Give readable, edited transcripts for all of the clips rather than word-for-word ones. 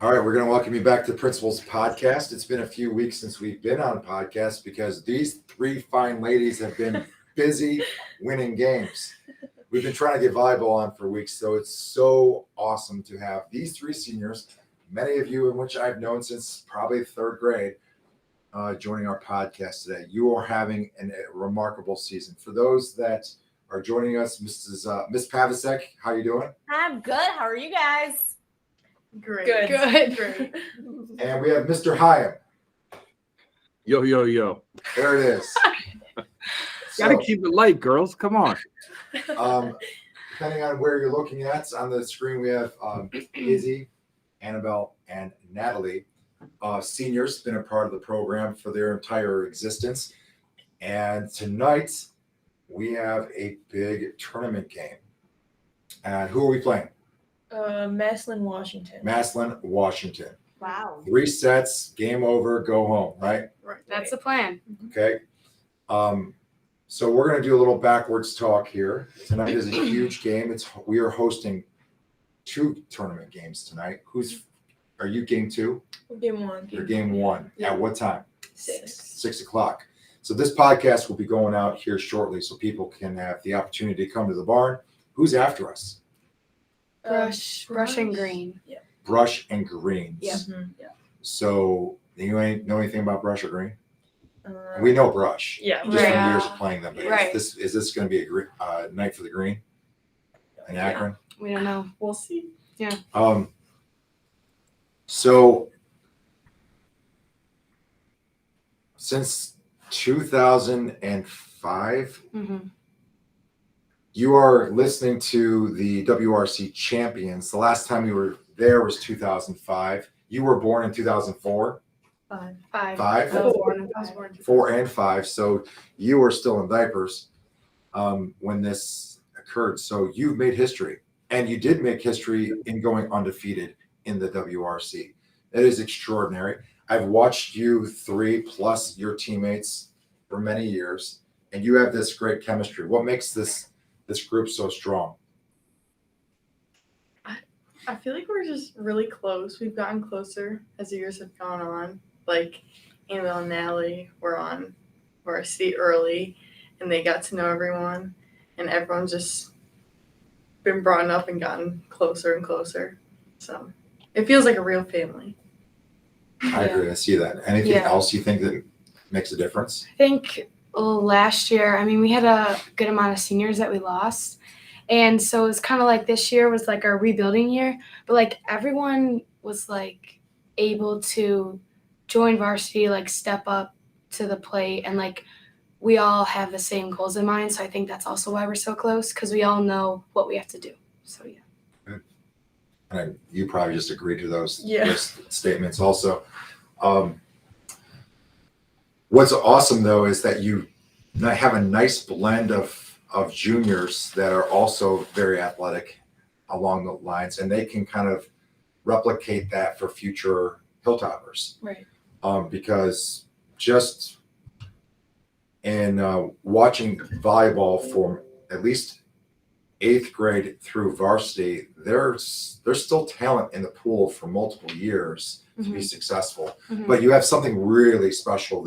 All right, we're going to welcome you back to Principals Podcast. It's been a few weeks since we've been on podcast because these three fine ladies have been busy winning games. We've been trying to get volleyball on for weeks, so it's so awesome to have these three seniors, many of you in which I've known since probably third grade, joining our podcast today. You are having a remarkable season. For those that are joining us, Miss Pavasek, how you doing? I'm good. How are you guys? Great. Good. And we have Mr. Hyam. Yo. There it is. Gotta keep it light, girls. Come on. Depending on where you're looking at, on the screen we have Izzy, Annabelle, and Natalie. Seniors, been a part of the program for their entire existence. And tonight we have a big tournament game. And who are we playing? Massillon, Washington. Massillon, Washington. Wow. 3 sets, game over, go home, right? Right. That's the plan. Okay. So we're going to do a little backwards talk here. Tonight is a huge game. We are hosting 2 tournament games tonight. Are you game 2? Game 1. You're game 1. Yeah. At what time? 6. 6 o'clock. So this podcast will be going out here shortly so people can have the opportunity to come to the barn. Who's after us? Brush and green. Yeah. Brush and Greens. Yeah. Yeah. So do you know anything about Brush or Green? We know Brush. Yeah. Just Right. from years of playing them. But Right. is this going to be a night for the Green in Akron? We don't know. We'll see. So since 2005, Mm-hmm. you are listening to the WRC champions. The last time you were there was 2005. You were born in 2004, 5. 5. 5, I was born in 4 and 5. So you were still in diapers when this occurred. So you've made history, and you did make history in going undefeated in the WRC. That is extraordinary. I've watched you 3 plus your teammates for many years, and you have this great chemistry. What makes this group so strong? I feel like we're just really close. We've gotten closer as the years have gone on. Like Annabelle and Natalie were on varsity early, and they got to know everyone, and everyone's just been brought up and gotten closer and closer. So it feels like a real family. I agree. I see that. Anything Yeah. else you think that makes a difference? I think last year, we had a good amount of seniors that we lost. And so it was kind of like this year was like our rebuilding year. But like everyone was like able to join varsity, like step up to the plate. And like we all have the same goals in mind. So I think that's also why we're so close, because we all know what we have to do. So yeah. And you probably just agree to those statements also. What's awesome though is that you have a nice blend of juniors that are also very athletic along the lines, and they can kind of replicate that for future Hilltoppers. Right. Because just in watching volleyball for at least 8th grade through varsity, there's still talent in the pool for multiple years to be successful. Mhm. But you have something really special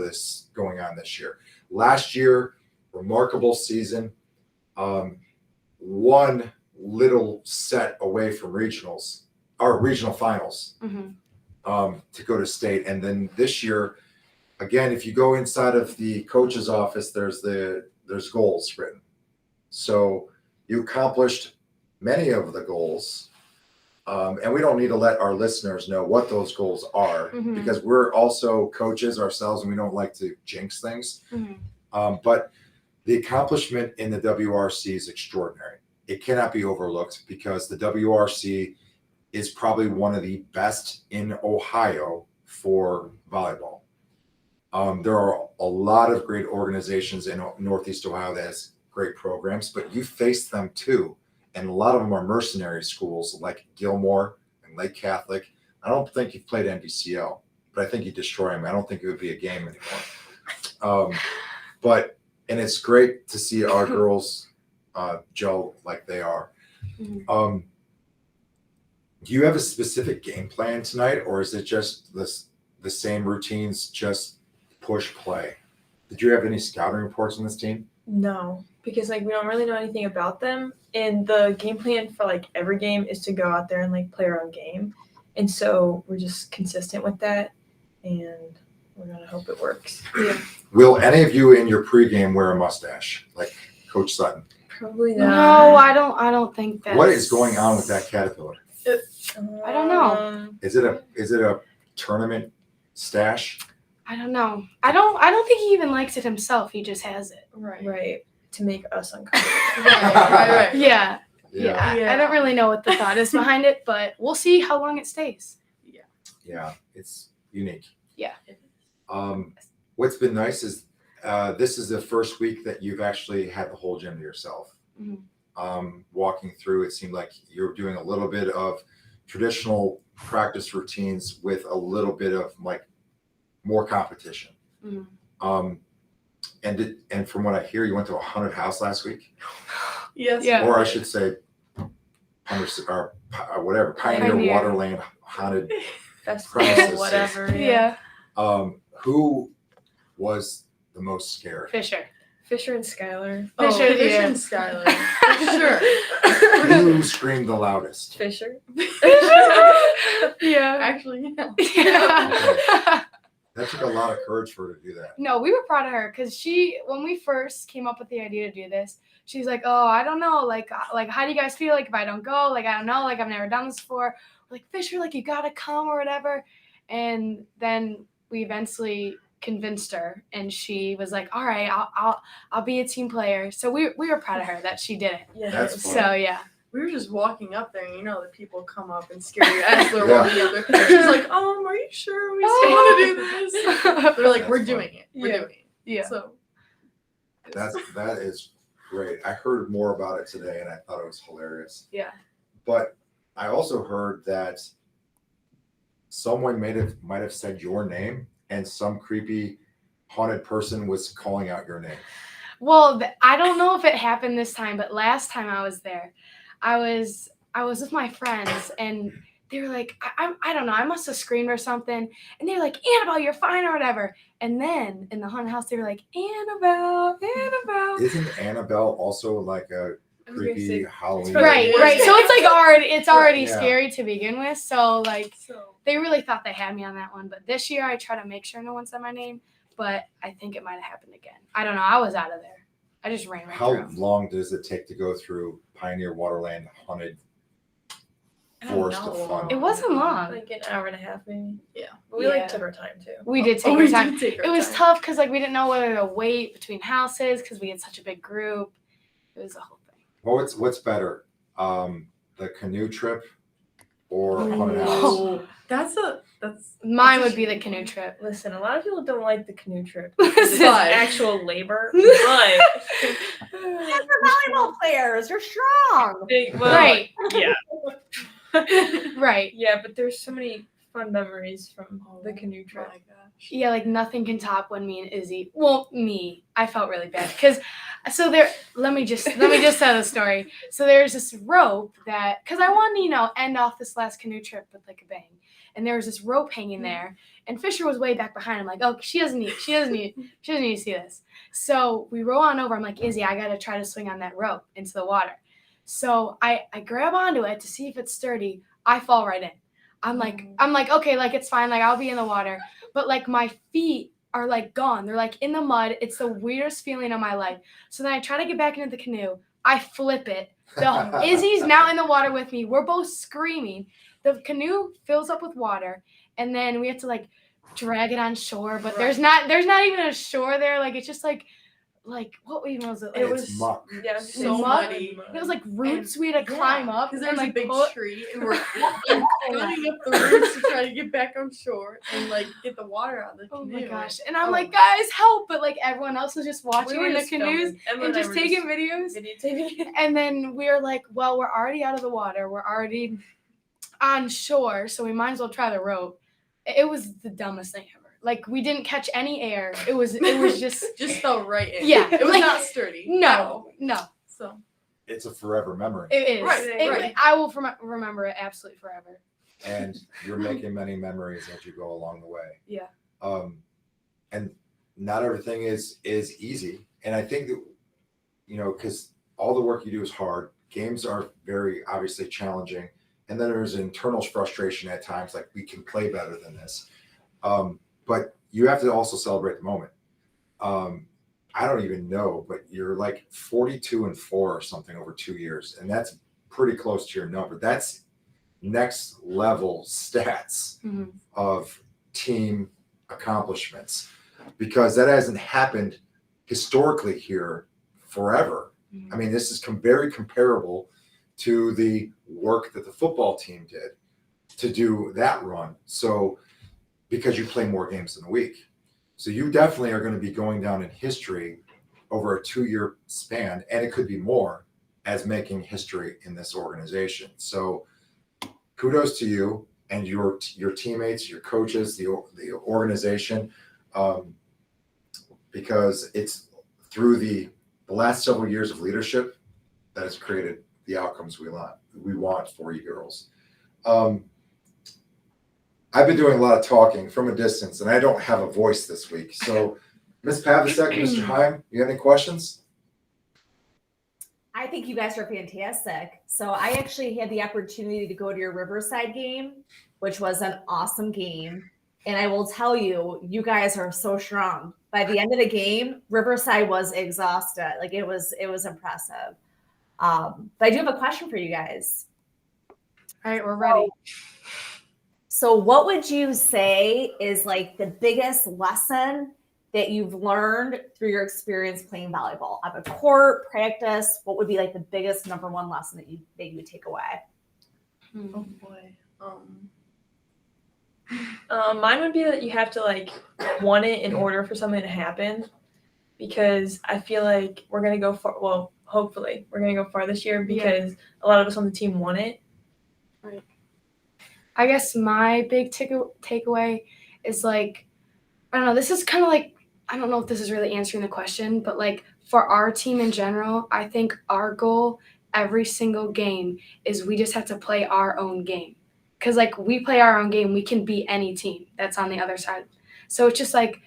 going on this year. Last year, remarkable season. One little set away from regionals or regional finals to go to state. And then this year, again, if you go inside of the coach's office, there's goals written. So you accomplished many of the goals. And we don't need to let our listeners know what those goals are because we're also coaches ourselves and we don't like to jinx things. But the accomplishment in the WRC is extraordinary. It cannot be overlooked because the WRC is probably one of the best in Ohio for volleyball. There are a lot of great organizations in Northeast Ohio that has great programs, but you face them too. And a lot of them are mercenary schools like Gilmore and Lake Catholic. I don't think you've played NDCL, but I think you destroy them. I don't think it would be a game anymore. And it's great to see our girls gel like they are. I'm Do you have a specific game plan tonight, or is it just the same routines, just push play? Did you have any scouting reports on this team? No, because like we don't really know anything about them, and the game plan for like every game is to go out there and like play our own game, and so we're just consistent with that, and we're gonna hope it works. Yeah, Will any of you in your pregame wear a mustache, like Coach Sutton? probably No, not. I don't think that. What is going on with that caterpillar? I don't know. Is it a tournament stash? I don't know. I don't think he even likes it himself. He just has it. Right, to make us uncomfortable. Right. Yeah. Yeah. I don't really know what the thought is behind it, but we'll see how long it stays. Yeah, it's unique. Yeah. What's been nice is this is the first week that you've actually had the whole gym to yourself. Mhm. Walking through, it seemed like you're doing a little bit of traditional practice routines with a little bit of like more competition. Mhm. And from what I hear, you went to a haunted house last week, Yes. Yeah. or I should say, Pioneer Pioneer. Waterland haunted. Festival, Premises. whatever. Yeah. Who was the most scared? Fisher. Fisher and Skylar. Oh, Fisher, Fisher yeah. and Skylar. For sure. Who screamed the loudest? Fisher. Yeah. Actually, yeah. Yeah. That took a lot of courage for her to do that. No, we were proud of her because when we first came up with the idea to do this, she's like, oh, I don't know, like how do you guys feel like if I don't go? Like, I don't know, like I've never done this before. We're like, Fisher, like you gotta come or whatever. And then we eventually convinced her, and she was like, all right, I'll be a team player. So we were proud of her that she did it. Yeah. That's fun. So yeah. We were just walking up there, and the people come up and scare you as they're Yeah. walking up there. She's like, are you sure we still want to do this? They're like, That's we're fun. doing it. We're Yeah. doing it. Yeah. So That is great. I heard more about it today, and I thought it was hilarious. Yeah. But I also heard that someone might have said your name, and some creepy haunted person was calling out your name. Well, I don't know if it happened this time, but last time I was there, I was with my friends, and they were like, I don't know, I must have screamed or something, and they were like, Annabelle, you're fine or whatever. And then in the haunted house, they were like, Annabelle. Isn't Annabelle also like a creepy Halloween? Right. Right. So it's already Yeah. scary to begin with. So like So they really thought they had me on that one. But this year I try to make sure no one said my name. But I think it might have happened again. I don't know. I was out of there. I just ran right How through. long does it take to go through Pioneer Waterland haunted forest of fun? It wasn't long. Like an hour and a half, maybe. Yeah. But we Yeah. like took our time too. We did take we our time. did take our It was time. tough because like we didn't know whether to wait between houses because we had such a big group. It was a whole thing. Well, what's better, the canoe trip or haunted house? Oh, that's Mine would be the canoe trip. Listen, a lot of people don't like the canoe trip. Listen. It's actual labor, but You're volleyball players. You're strong. Right. Yeah, Right. yeah, but there's so many fun memories from the canoe Oh trip. my gosh. Yeah, like nothing can top when me and Izzy. Well, I felt really bad because let me just tell the story. So there's this rope because I wanted to end off this last canoe trip with like a bang, and there was this rope hanging there, and Fisher was way back behind. I'm like, oh, she doesn't need to see this. So we roll on over. I'm like, Izzy, I gotta try to swing on that rope into the water. So I grab onto it to see if it's sturdy. I fall right in. I'm like, okay, like it's fine, like I'll be in the water. But like my feet are like gone. They're like in the mud. It's the weirdest feeling of my life. So then I try to get back into the canoe. I flip it. Izzy's now in the water with me. We're both screaming. The canoe fills up with water, and then we have to like drag it on shore. But there's not even a shore there. Like it's just like what even was it? Like, It It's was muck. Yeah, so mud. muddy. it was like roots we had to climb up. Because and there's like a big pull it. tree, and we're climbing up the roots to try to get back on shore and like get the water out of the Oh canoe. my gosh. And I'm Oh. like, guys, help. But like everyone else was just watching were in the just canoes filming. Emma and I just were taking videos. videotaping. And then we were like, well, we're already out of the water. We're already on shore. So we might as well try the rope. It was the dumbest thing ever. Like we didn't catch any air. It was just Just fell right in. Yeah, It was like- not sturdy. at all. no. So it's a forever memory. It is. Right. I will remember it absolutely forever. And you're making many memories as you go along the way. Yeah. And not everything is easy. And I think that, because all the work you do is hard. Games are very obviously challenging. And then there's internal frustration at times, like we can play better than this. But you have to also celebrate the moment. I don't even know, but you're like 42-4 or something over 2 years. And that's pretty close to your number. That's next level stats of team accomplishments, because that hasn't happened historically here forever. I mean, this is very comparable to the work that the football team did to do that run. So, because you play more games in a week. So you definitely are going to be going down in history over a 2-year span, and it could be more, as making history in this organization. So kudos to you and your teammates, your coaches, the organization, because it's through the last several years of leadership that has created the outcomes we want for you girls. I've been doing a lot of talking from a distance, and I don't have a voice this week. So, Ms. Pavasek, Mr. Heim, you have any questions? I think you guys are fantastic. So I actually had the opportunity to go to your Riverside game, which was an awesome game. And I will tell you, you guys are so strong. By the end of the game, Riverside was exhausted. Like it was impressive. But I do have a question for you guys. All right, we're ready. So what would you say is like the biggest lesson that you've learned through your experience playing volleyball on the court, practice? What would be like the biggest number one lesson that you would take away? Oh boy. Mine would be that you have to like want it in order for something to happen, because I feel like we're gonna go far. Well, hopefully we're gonna go far this year because a lot of us on the team want it. Right. I guess my big takeaway is like, I don't know. This is kind of like, I don't know if this is really answering the question, but like for our team in general, I think our goal every single game is we just have to play our own game. Because, like, we play our own game, we can beat any team that's on the other side. So it's just, like,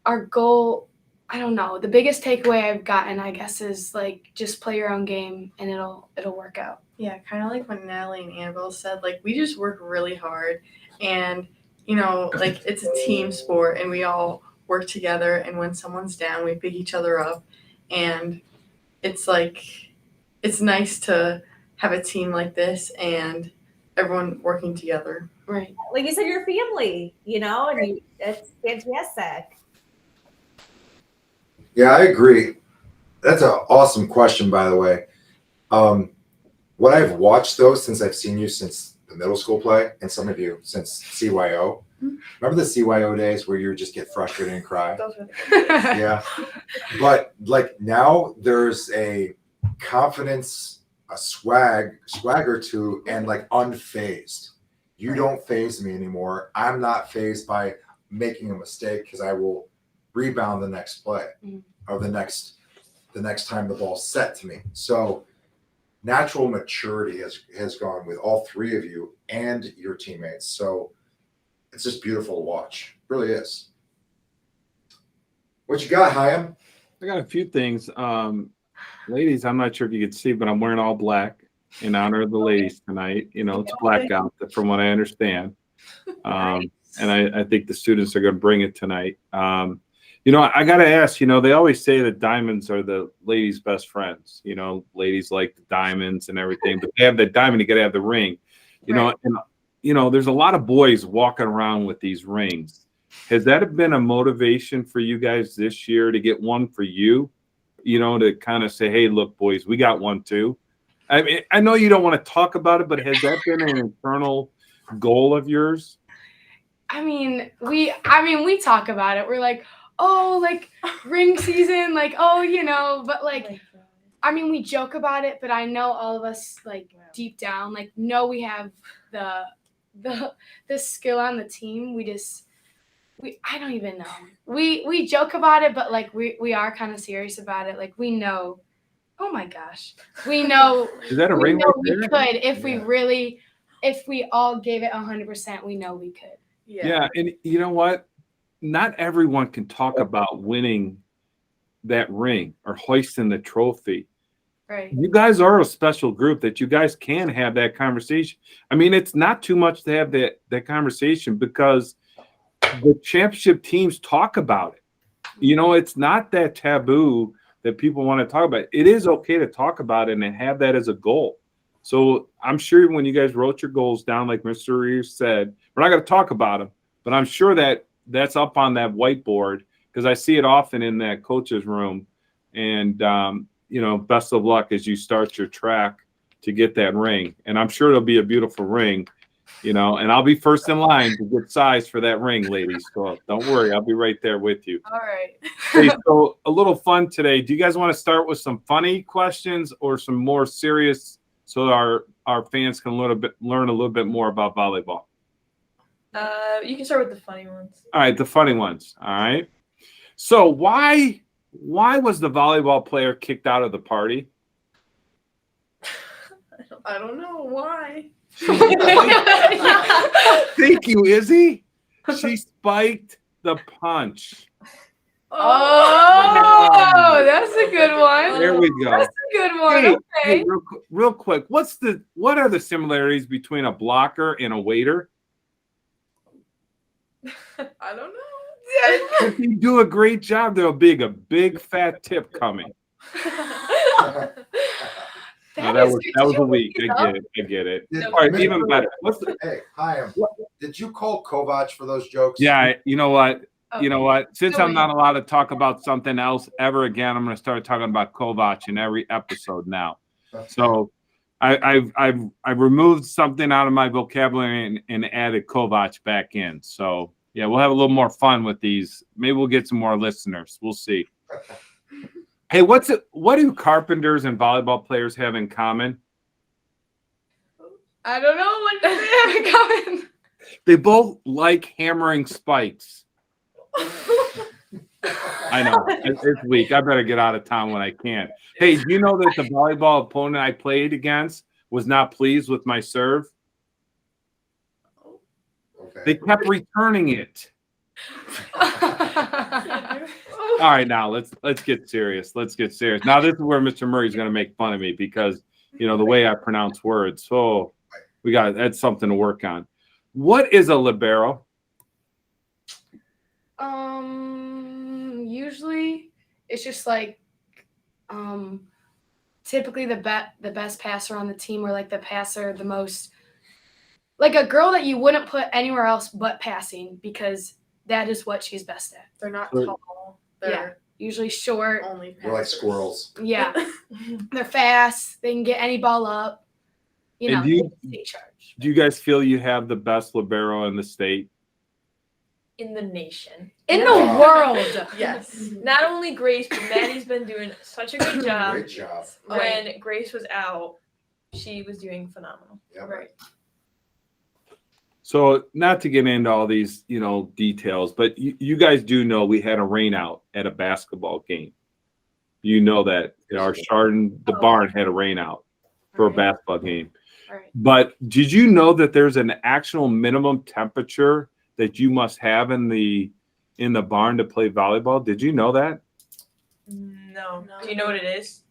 our goal, I don't know. The biggest takeaway I've gotten, I guess, is, like, just play your own game and it'll work out. Yeah, kind of like what Natalie and Annabelle said. Like, we just work really hard. And, like, it's a team sport, and we all work together. And when someone's down, we pick each other up. And it's, like, it's nice to have a team like this and everyone working together. Right. Like you said, your family, and it's fantastic. Yeah, I agree. That's an awesome question, by the way. What I've watched, though, since I've seen you since the middle school play, and some of you since CYO. Remember the CYO days where you would just get frustrated and cry? Those are Yeah. But, like, now there's a confidence, a swagger to, and like unfazed. You don't faze me anymore. I'm not fazed by making a mistake, because I will rebound the next play or the next time the ball's set to me. So natural maturity has gone with all three of you and your teammates. So it's just beautiful to watch. It really is. What you got, Chaim? I got a few things. Ladies, I'm not sure if you can see, but I'm wearing all black in honor of the ladies tonight. It's blackout from what I understand. And I think the students are going to bring it tonight. I got to ask, they always say that diamonds are the ladies' best friends. Ladies like the diamonds and everything, but they have the diamond, you got to have the ring. And there's a lot of boys walking around with these rings. Has that been a motivation for you guys this year to get one for you? To kind of say, hey, look, boys, we got one too. I mean, I know you don't want to talk about it, but has that been an internal goal of yours? I mean, we talk about it. We're like, oh, like ring season, like, oh, but like, I mean, we joke about it, but I know all of us, like, deep down, like, know we have the skill on the team. I don't even know. We joke about it, but like we are kind of serious about it. Like we know Oh my gosh. We know Is that a we ring know right we there? could if we Yeah. really if we all gave it 100%, we know we could. Yeah, and you know what? Not everyone can talk about winning that ring or hoisting the trophy. Right. You guys are a special group that you guys can have that conversation. I mean, it's not too much to have that conversation because the championship teams talk about it. You know, it's not that taboo that people want to talk about. It is okay to talk about it and have that as a goal. So I'm sure when you guys wrote your goals down, like Mr. Reeves said, we're not going to talk about them, but I'm sure that that's up on that whiteboard because I see it often in that coach's room. And, you know, best of luck as you start your track to get that ring. And I'm sure it'll be a beautiful ring, you know, and I'll be first in line to get size for that ring, ladies. So don't worry, I'll be right there with you. All right. Hey, so a little fun today. Do you guys want to start with some funny questions or some more serious so our fans can learn a little bit more about volleyball? You can start with the funny ones. All right, the funny ones. All right. So why was the volleyball player kicked out of the party? I don't know why. Thank you, Izzy. She spiked the punch. Oh, that's a good one. There we go. That's a good one. Hey, Okay. real quick, what are the similarities between a blocker and a waiter? I don't know. If you do a great job, there'll be a big fat tip coming. No, that was a week. I get it. Did- All right, even better. Hey, hi, did you call Kovac for those jokes? Yeah, you know what? You know what? Since Go I'm not allowed to talk about something else ever again, I'm going to start talking about Kovac in every episode now. So I've removed something out of my vocabulary and added Kovac back in. So yeah, we'll have a little more fun with these. Maybe we'll get some more listeners. We'll see. Hey, what do carpenters and volleyball players have in common? I don't know what does it have in common. They both like hammering spikes. I know. It's weak. I better get out of town when I can. Hey, do you know that the volleyball opponent I played against was not pleased with my serve? Okay. They kept returning it. All right, now let's get serious. Let's get serious. Now this is where Mr. Murray's going to make fun of me because you know the way I pronounce words. So that's something to work on. What is a libero? Usually it's just like typically the best passer on the team, or like the passer the most, like a girl that you wouldn't put anywhere else but passing, because that is what she's best at. They're not Right. tall. They're Usually short. only You're like passers. squirrels. Yeah. They're fast. They can get any ball up. You And know, do you- they take charge. Do you guys feel you have the best libero in the state? In the nation. In Yeah. the world. Yes. Not only Grace, but Maddie's been doing such a good job. Great job. When Grace was out, she was doing phenomenal. Yeah. Right. So not to get into all these, you know, details, but you guys do know we had a rain out at a basketball game. You know that our Chardon, the barn had a rain out for a basketball game. Right. But did you know that there's an actual minimum temperature that you must have in the barn to play volleyball? Did you know that? No. No. Do you know what it is?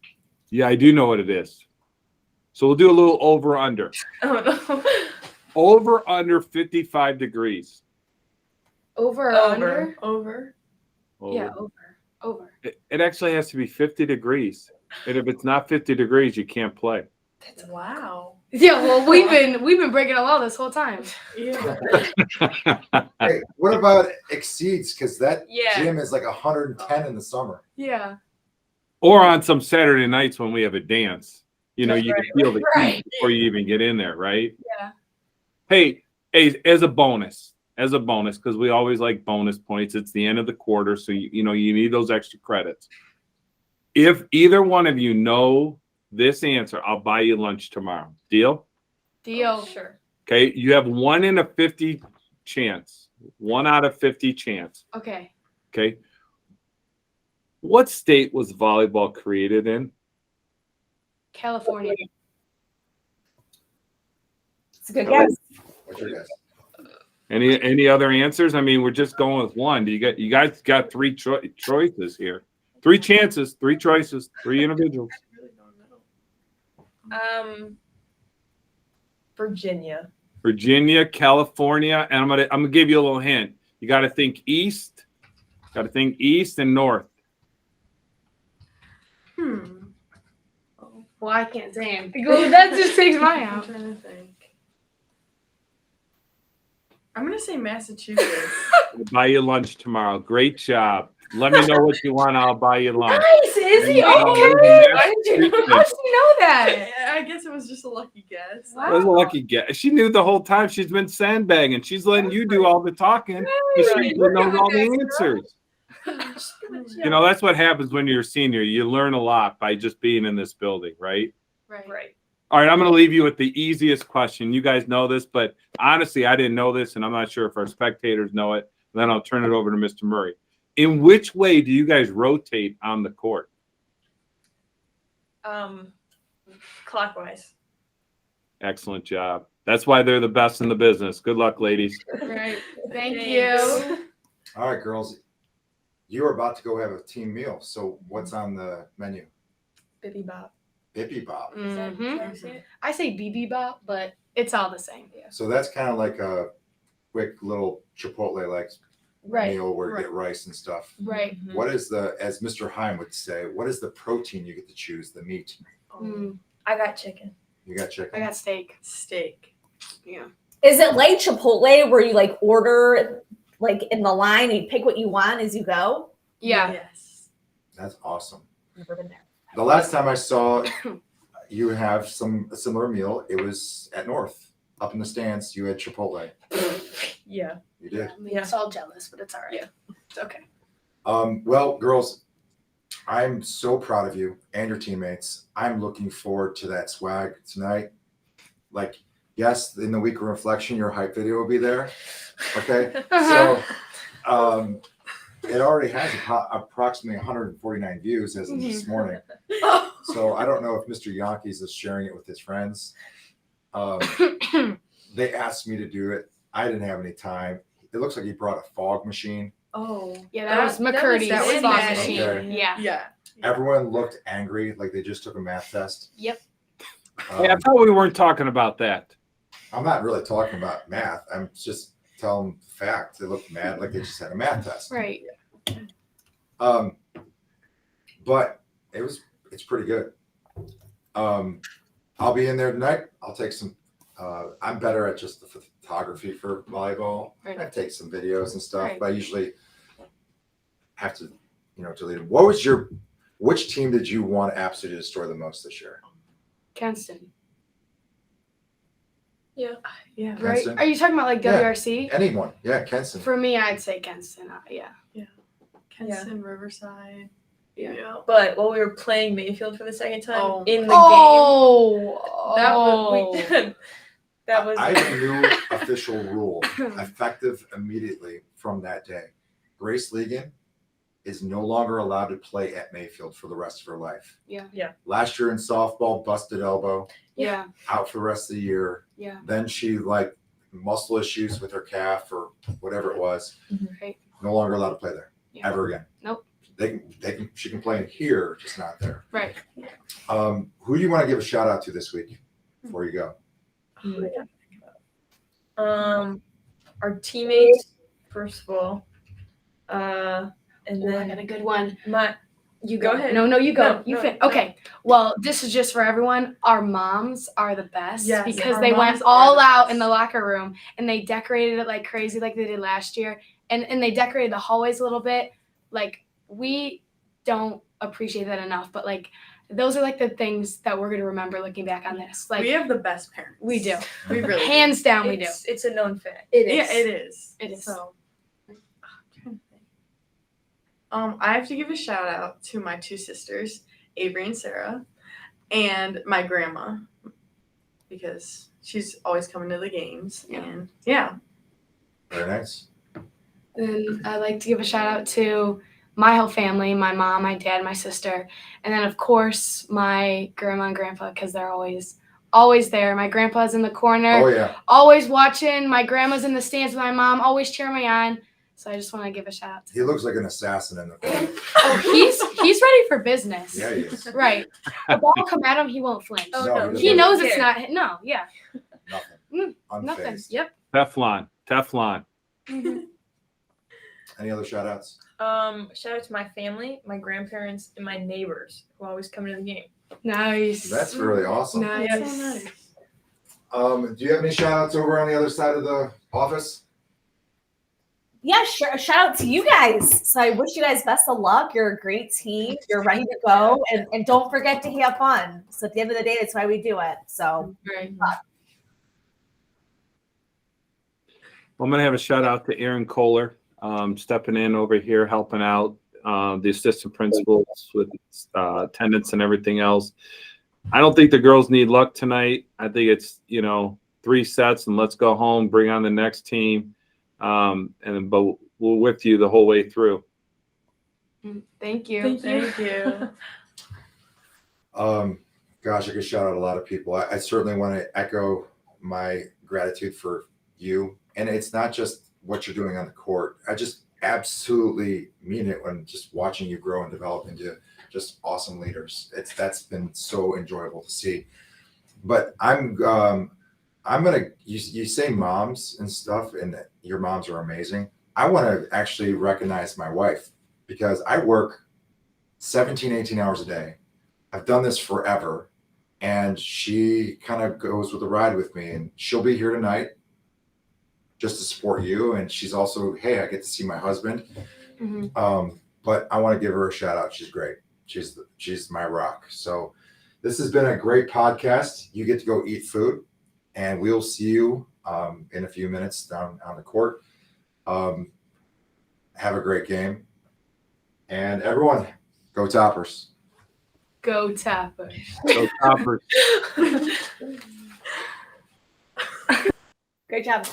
Yeah, I do know what it is. So we'll do a little over under. Oh no. Over under 55 degrees. Over or Over. under? Over. Yeah, over. It actually has to be 50 degrees. And if it's not 50 degrees, you can't play. Wow. Yeah, well, we've been breaking a law this whole time. Yeah. Hey, what about exceeds? Because that Yeah. gym is like 110 in the summer. Yeah. Or on some Saturday nights when we have a dance, you know, you can feel the Right. heat before you even get in there, right? Yeah. Hey, as a bonus, because we always like bonus points. It's the end of the quarter, so you need those extra credits. If either one of you know this answer, I'll buy you lunch tomorrow. Deal? Deal. Sure. Okay, you have 1 in a 50 chance. 1 out of 50 chance. Okay. Okay. What state was volleyball created in? California. It's a good guess. What's your guess? Any other answers? I mean, we're just going with one. You guys got three choices here. 3 chances, 3 choices, 3 individuals. I really don't know. Virginia. Virginia, California, and I'm gonna give you a little hint. You got to think east. Got to think east and north. Well, I can't say him. Well, that just takes my I'm out. trying to think. I'm gonna say Massachusetts. We'll buy you lunch tomorrow. Great job. Let me know what you want. I'll buy you lunch. Nice, Izzy. And, Okay. Why How did you know that? I guess it was just a lucky guess. That was a lucky guess. She knew the whole time. She's been sandbagging. She's letting you do all the talking. But she knows all the answers. You know, that's what happens when you're a senior. You learn a lot by just being in this building, right? Right. All right, I'm going to leave you with the easiest question. You guys know this, but honestly, I didn't know this, and I'm not sure if our spectators know it. Then I'll turn it over to Mr. Murray. In which way do you guys rotate on the court? Clockwise. Excellent job. That's why they're the best in the business. Good luck, ladies. Right. Thank Thanks. you. All right, girls. You are about to go have a team meal. So what's on the menu? Bibby Bop. Bippy Bob. Mhm. I say BB Bop, but it's all the same. Yeah. So that's kind of like a quick little Chipotle like Right. meal where you get rice and stuff. Right. What is as Mr. Heim would say, what is the protein you get to choose? The meat. I got chicken. You got chicken. I got steak. Steak. Yeah. Is it like Chipotle where you like order like in the line and you pick what you want as you go? Yeah. Yes. That's awesome. Never been there. The last time I saw you have a similar meal, it was at North. Up in the stands, you had Chipotle. Yeah. You did. I mean, it's all jealous, but it's all right. Yeah. It's okay. Well, girls, I'm so proud of you and your teammates. I'm looking forward to that swag tonight. Like, yes, in the week of reflection, your hype video will be there. Okay. So it already has approximately 149 views as of this morning. So I don't know if Mr. Yankees is sharing it with his friends. They asked me to do it. I didn't have any time. It looks like he brought a fog machine. Oh. Yeah, that was McCurdy's that was fog bad. machine. Okay. Yeah. Yeah. Everyone looked angry, like they just took a math test. Yep. Hey, I thought we weren't talking about that. I'm not really talking about math. I'm just telling them the fact. They looked mad, like they just had a math test. Right. But it's pretty good. I'll be in there tonight. I'll take some. I'm better at just the photography for volleyball. Right. I take some videos and stuff, Right. but I usually have to, delete them. Which team did you want absolutely to destroy the most this year? Kenston. Yeah. Right. Kenston? Are you talking about like Yeah. WRC? Anyone? Yeah, Kenson. For me, I'd say Kenston. Yeah. Kenston, Riverside. Yeah. But while we were playing Mayfield for the second time Oh. in the game, that was I have a new official rule, effective immediately from that day. Grace Ligon is no longer allowed to play at Mayfield for the rest of her life. Yeah. Yeah. Last year in softball, busted elbow, Yeah. out for the rest of the year. Yeah. Then she muscle issues with her calf or whatever it was. Right. No longer allowed to play there Yeah. ever again. Nope. She can play in here, just not there. Right. Who do you want to give a shout out to this week before you go? our teammates first of all, and Oh, I then got a good one. you go ahead. No, you go. No, no, Okay. Well, this is just for everyone. Our moms are the best Yes, because our they went moms are all the out best. in the locker room and they decorated it like crazy, like they did last year. And they decorated the hallways a little bit. Like, we don't appreciate that enough, but like those are like the things that we're gonna remember looking back on this. Like, we have the best parents. we do. We really do. Hands down, we do. It's a known fact. It Yeah, is. it is. It is. So, I'm trying to think. I have to give a shout out to my two sisters, Avery and Sarah, and my grandma, because she's always coming to the games. Yeah. And yeah, Very nice. Then I'd like to give a shout out to my whole family, my mom, my dad, my sister, and then of course my grandma and grandpa, because they're always there. My grandpa's in the corner, Oh yeah. always watching. My grandma's in the stands with my mom, always cheering me on. So I just want to give a shout out to He looks like an assassin in the corner. Oh, he's ready for business. Yeah, he is. Right. The ball come at him, he won't flinch. Oh, No, no. he He doesn't. knows it's not. No, yeah, Nothing. nothing. Unfazed. Yep. Teflon. Any other shout outs? Shout out to my family, my grandparents, and my neighbors who always come to the game. Nice. That's really awesome. nice. So nice. Do you have any shout outs over on the other side of the office? Yeah, sure. Shout out to you guys. So I wish you guys best of luck. You're a great team. You're ready to go. And don't forget to have fun. So at the end of the day, that's why we do it. So Right. I'm going to have a shout out to Aaron Kohler, stepping in over here, helping out the assistant principals with attendance and everything else. I don't think the girls need luck tonight. I think it's, 3 sets and let's go home, bring on the next team. But we're with you the whole way through. Thank you. Thank you. Gosh, I could shout out a lot of people. I certainly want to echo my gratitude for you. And it's not just what you're doing on the court. I just absolutely mean it when just watching you grow and develop into just awesome leaders. That's been so enjoyable to see. But I'm gonna you say moms and stuff, and your moms are amazing. I want to actually recognize my wife because I work 17, 18 hours a day. I've done this forever, and she kind of goes with the ride with me, and she'll be here tonight just to support you. And she's also, hey, I get to see my husband. Mhm. But I want to give her a shout out. She's great. She's my rock. So this has been a great podcast. You get to go eat food, and we'll see you in a few minutes down on the court. Have a great game. And everyone, go Toppers. Go Tappers. So, Toppers. great job.